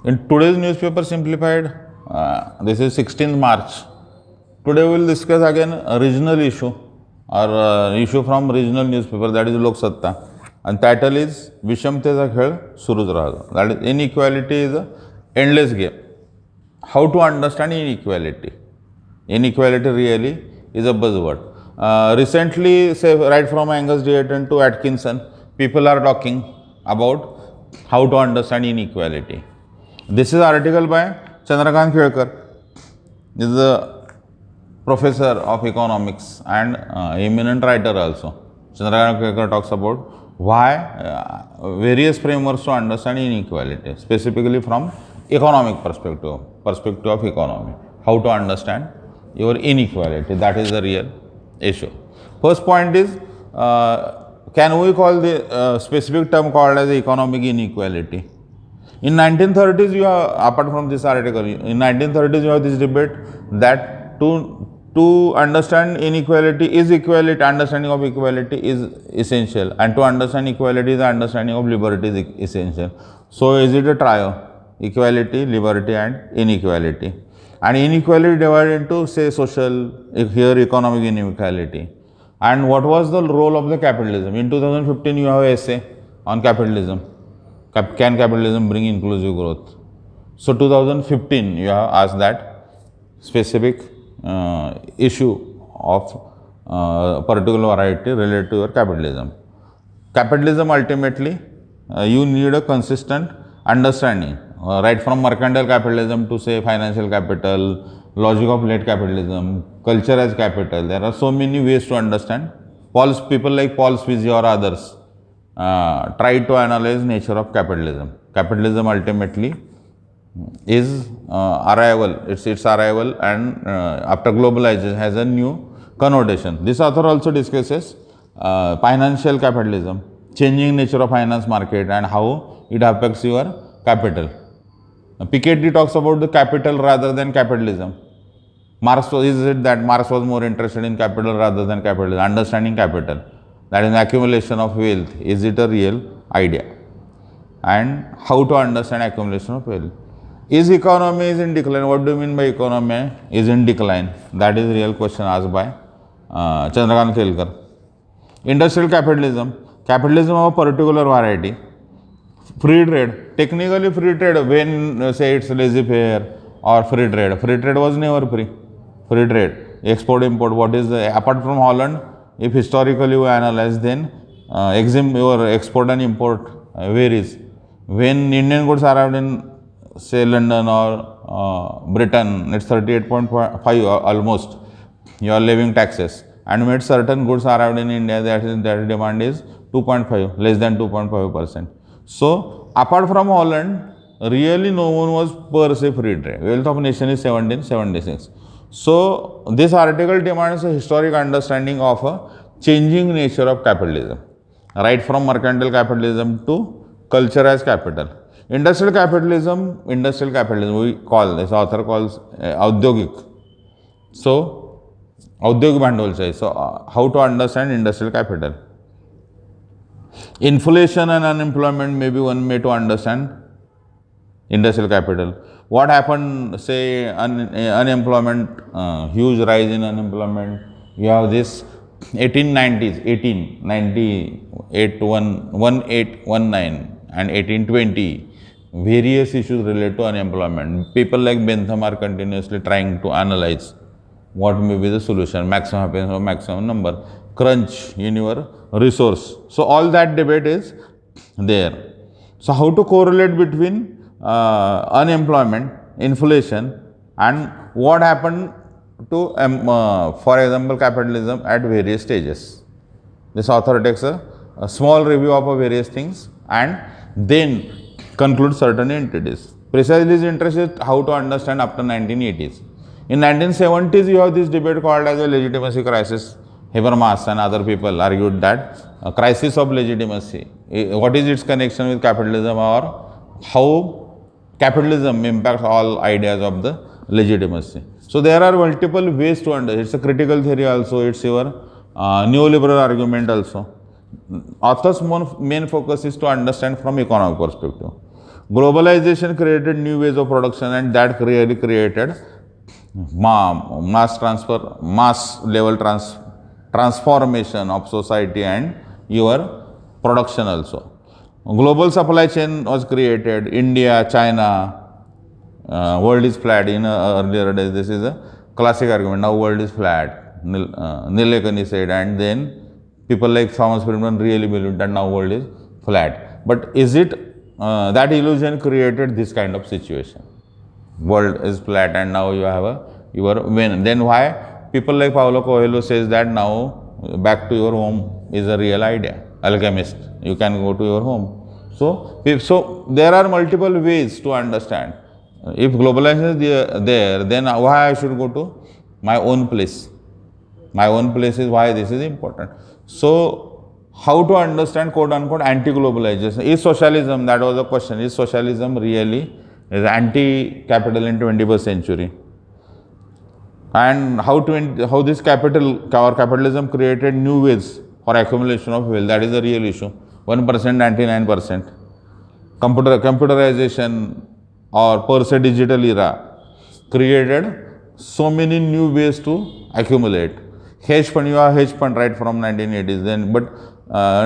In today's newspaper simplified, this is 16th March. Today we will discuss again a regional issue or issue from regional newspaper, that is Lok Satta. And title is Vishamtecha Khel Suruch Rahato. That is, inequality is a endless game. How to understand inequality? Inequality really is a buzzword. Recently, say right from Angus Deaton to Atkinson, people are talking about how to understand inequality. This is article by Chandrakant Kelkar. This is a professor of economics and eminent writer also. Chandrakant Kelkar talks about why various frameworks to understand inequality, specifically from economic perspective of economy. How to understand your inequality, that is the real issue. First point is, can we call the specific term called as economic inequality? In 1930s, you have, apart from this article, in 1930s you have this debate that to understand inequality is equality, understanding of equality is essential, and to understand equality, the understanding of liberty is essential. So is it a trio? Equality, liberty and inequality. And inequality divided into, say, social, here economic inequality. And what was the role of the capitalism? In 2015 you have an essay on capitalism. Can capitalism bring inclusive growth? So 2015 you have asked that specific issue of particular variety related to your capitalism. Capitalism ultimately, you need a consistent understanding, right from mercantile capitalism to, say, financial capital, logic of late capitalism, culture as capital. There are so many ways to understand. People like Paul Sweezy or others try to analyze nature of capitalism. Capitalism ultimately is arrival, its arrival, and after globalization has a new connotation. This author also discusses financial capitalism, changing nature of finance market and how it affects your capital. Piketty talks about the capital rather than capitalism. Marx was more interested in capital rather than capitalism, understanding capital, that is accumulation of wealth. Is it a real idea? And how to understand accumulation of wealth. Is economy is in decline? What do you mean by economy is in decline? That is the real question asked by Chandrakant Kelkar. Industrial capitalism. Capitalism of a particular variety. Free trade. Technically free trade, when say it's laissez-faire or free trade. Free trade was never free. Free trade. Export, import. What is the, apart from Holland, if historically we analyze, then your export and import varies. When Indian goods arrived in, say, London or Britain, it's 38.5 almost, your living taxes. And when certain goods arrived in India, that demand is 2.5, less than 2.5%. So, apart from Holland, really no one was per se free trade. Wealth of nation is 1776. So, this article demands a historic understanding of a changing nature of capitalism, right from mercantile capitalism to culture as capital. Industrial capitalism, we call, this author calls Audyogik. So, Audyogik Bhandolshahi. So, how to understand industrial capital? Inflation and unemployment may be one way to understand industrial capital. What happened, say, unemployment, huge rise in unemployment. You have this 1890s, 1898 to 1819 and 1820, various issues related to unemployment. People like Bentham are continuously trying to analyze what may be the solution, maximum happiness or maximum number, crunch in your resource. So, all that debate is there. So, how to correlate between unemployment, inflation, and what happened to, for example, capitalism at various stages. This author takes a small review of various things and then concludes certain entities. Precisely his interest is how to understand after 1980s. In 1970s, you have this debate called as a legitimacy crisis. Habermas and other people argued that a crisis of legitimacy. What is its connection with capitalism, or how capitalism impacts all ideas of the legitimacy. So, there are multiple ways to understand. It's a critical theory also, it's your neoliberal argument also. Author's main focus is to understand from economic perspective. Globalization created new ways of production, and that really created mass transfer, mass level transformation of society and your production also. Global supply chain was created. India, China, world is flat. In earlier days, this is a classic argument. Now world is flat. Nilekani said, and then people like Thomas Friedman really believed that now world is flat. But is it that illusion created this kind of situation? World is flat and now you have your win. Then why people like Paulo Coelho says that now back to your home is a real idea. Alchemist, you can go to your home. So there are multiple ways to understand. If globalization is there, then why I should go to my own place? My own place is why this is important. So how to understand quote unquote anti-globalization? Is socialism, that was the question, is socialism really is anti-capital in 21st century? And how this capitalism created new ways for accumulation of wealth, that is the real issue. 1%, 99%. Computerization or per se digital era created so many new ways to accumulate. Hedge fund, you have hedge fund right from 1980s then, but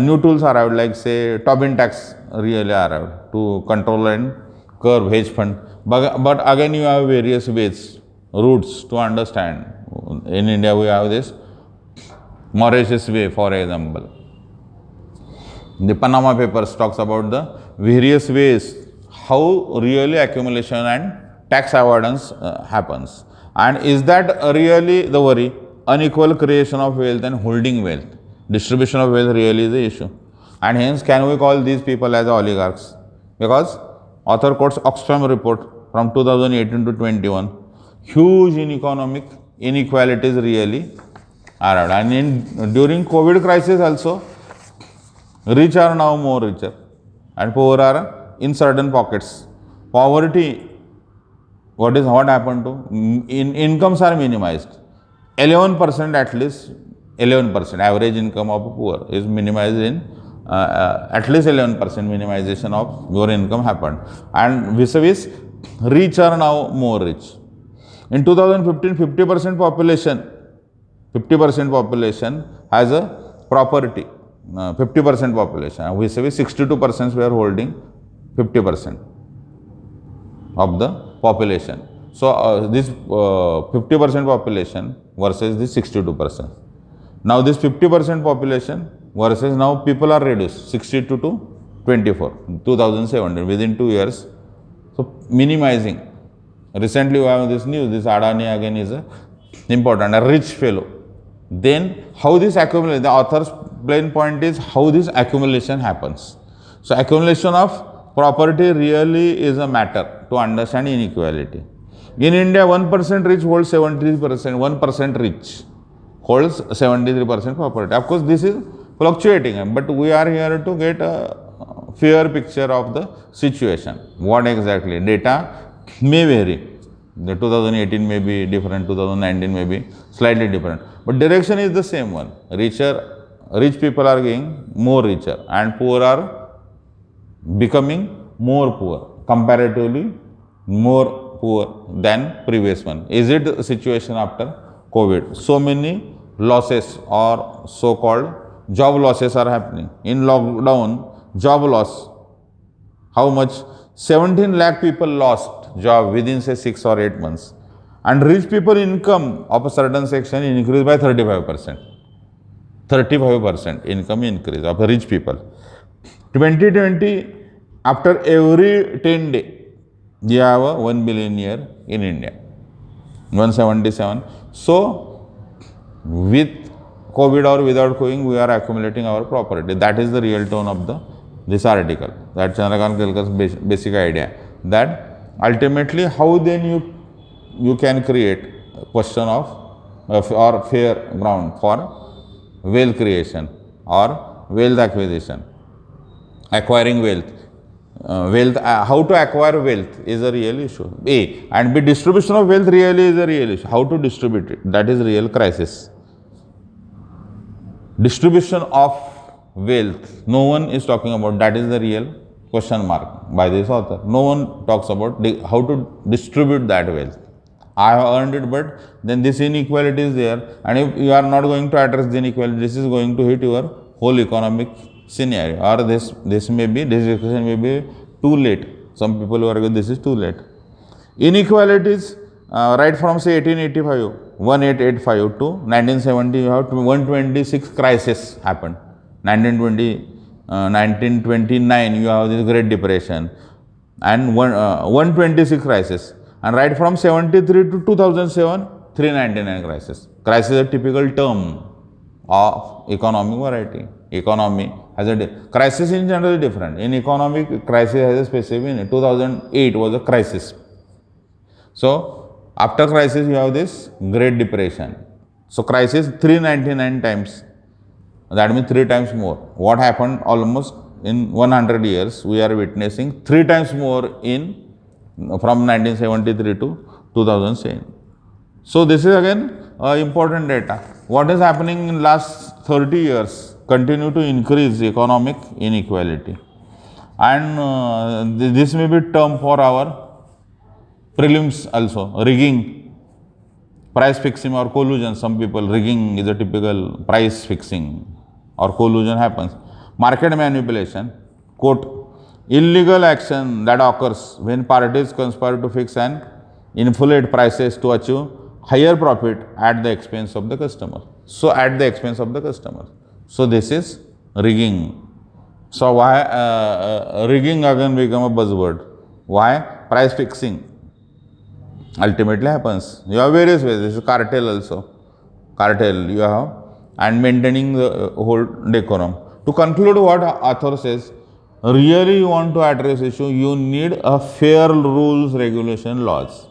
new tools arrived like say Tobin tax really arrived to control and curb hedge fund. But again you have various ways, routes to understand. In India we have this Mauritius way, for example. The Panama Papers talks about the various ways how really accumulation and tax avoidance happens. And is that really the worry? Unequal creation of wealth and holding wealth. Distribution of wealth really is the issue. And hence can we call these people as oligarchs? Because author quotes Oxfam report from 2018 to 21. Huge in economic inequalities really arrived. And during COVID crisis also, rich are now more richer and poor are in certain pockets. Poverty, what happened to? Incomes are minimized. 11% at least, 11% average income of poor is minimized in at least 11% minimization of your income happened. And vis-a-vis, rich are now more rich. In 2015, 50% population has a property. 50% population, vis-a-vis 62% were holding 50% of the population. So this 50% population versus this 62%. Now this 50% population versus now people are reduced 62 to 24, 2017, within 2 years. So minimizing. Recently we have this news, this Adani again is important, a rich fellow. Then how this accumulation, the author's plain point is how this accumulation happens. So accumulation of property really is a matter to understand inequality. In India, 1% rich holds 73%, 1% rich holds 73% property. Of course, this is fluctuating, but we are here to get a fair picture of the situation. What exactly? Data may vary. The 2018 may be different, 2019 may be slightly different, but direction is the same one. Rich people are getting more richer and poor are becoming more poor, comparatively more poor than previous one. Is it the situation after COVID? So many losses or so-called job losses are happening. In lockdown, job loss, how much? 17 lakh people lost job within say 6 or 8 months. And rich people income of a certain section increased by 35%. 35% income increase of rich people. 2020, after every 10 days, we have a 1 billionaire in India. 177. So, with COVID or without COVID, we are accumulating our property. That is the real tone of this article. That's Chandrakant Kelkar's basic idea. That ultimately, how then you can create a question of or fair ground for wealth creation or wealth acquisition, acquiring wealth. How to acquire wealth is a real issue. And B, distribution of wealth really is a real issue. How to distribute it, that is real crisis. Distribution of wealth, no one is talking about, that is the real question mark by this author. No one talks about how to distribute that wealth. I have earned it, but then this inequality is there, and if you are not going to address the inequality, this is going to hit your whole economic scenario, or this discussion may be too late. Some people will argue this is too late. Inequalities, right from say 1885 to 1970, you have 126 crisis happened. 1929, you have this Great Depression, and 126 crisis. And right from 73 to 2007, 399 crisis. Crisis is a typical term of economic variety. Economy has a crisis in general is different. In economic, crisis has a specific meaning. 2008 was a crisis. So after crisis, you have this Great Depression. So crisis 399 times. That means 3 times more. What happened almost in 100 years, we are witnessing 3 times more from 1973 to 2007. So this is again important data. What is happening in last 30 years? Continue to increase economic inequality, and this may be term for our prelims also. Rigging, price fixing or collusion. Some people, rigging is a typical price fixing or collusion happens. Market manipulation, quote, illegal action that occurs when parties conspire to fix and inflate prices to achieve higher profit at the expense of the customer. So at the expense of the customer. So this is rigging. So why rigging again become a buzzword? Why? Price fixing ultimately happens. You have various ways. This is cartel also. Cartel you have, and maintaining the whole decorum. To conclude what author says, really you want to address issue, you need a fair rules, regulation, laws.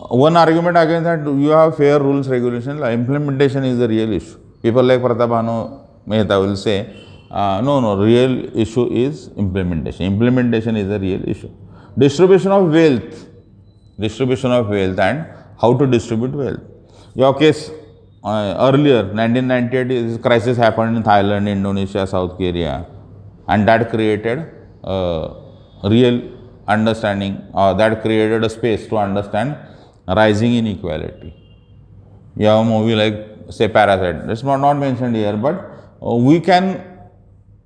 One argument against that, you have fair rules, regulation, law. Implementation is the real issue. People like Pratap Mehta will say, no, real issue is implementation. Implementation is the real issue. Distribution of wealth and how to distribute wealth. Your case earlier, 1998, this crisis happened in Thailand, Indonesia, South Korea, and that created real understanding, that created a space to understand rising inequality. You have a movie like, say, Parasite. It's not mentioned here, but we can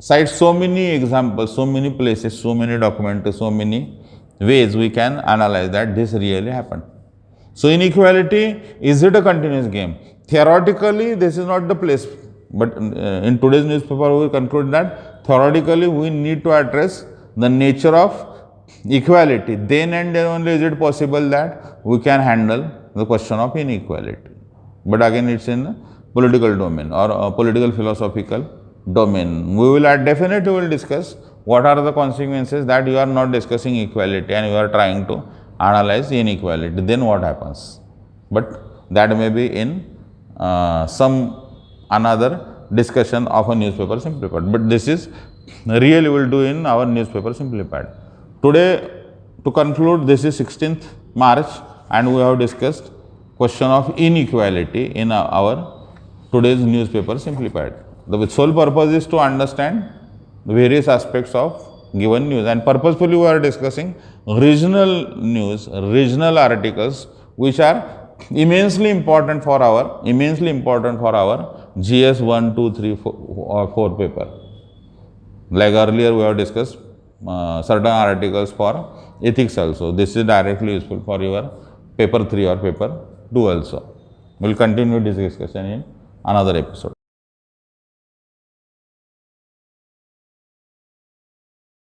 cite so many examples, so many places, so many documents, so many ways we can analyze that this really happened. So inequality, is it a continuous game? Theoretically, this is not the place, but in today's newspaper we conclude that theoretically we need to address the nature of equality. Then and then only is it possible that we can handle the question of inequality. But again, it's in the political domain or a political philosophical domain. We will definitely discuss what are the consequences that you are not discussing equality and you are trying to analyze inequality. Then what happens? But that may be in some another discussion of a newspaper simplified. But this is really will do in our newspaper simplified. Today, to conclude, this is 16th March and we have discussed question of inequality in our today's newspaper simplified. The sole purpose is to understand various aspects of given news, and purposefully we are discussing regional news, regional articles which are immensely important for our GS 1, 2, 3, 4 paper. Like earlier we have discussed certain articles for ethics also. This is directly useful for your paper 3 or paper 2 also. We will continue this discussion in another episode.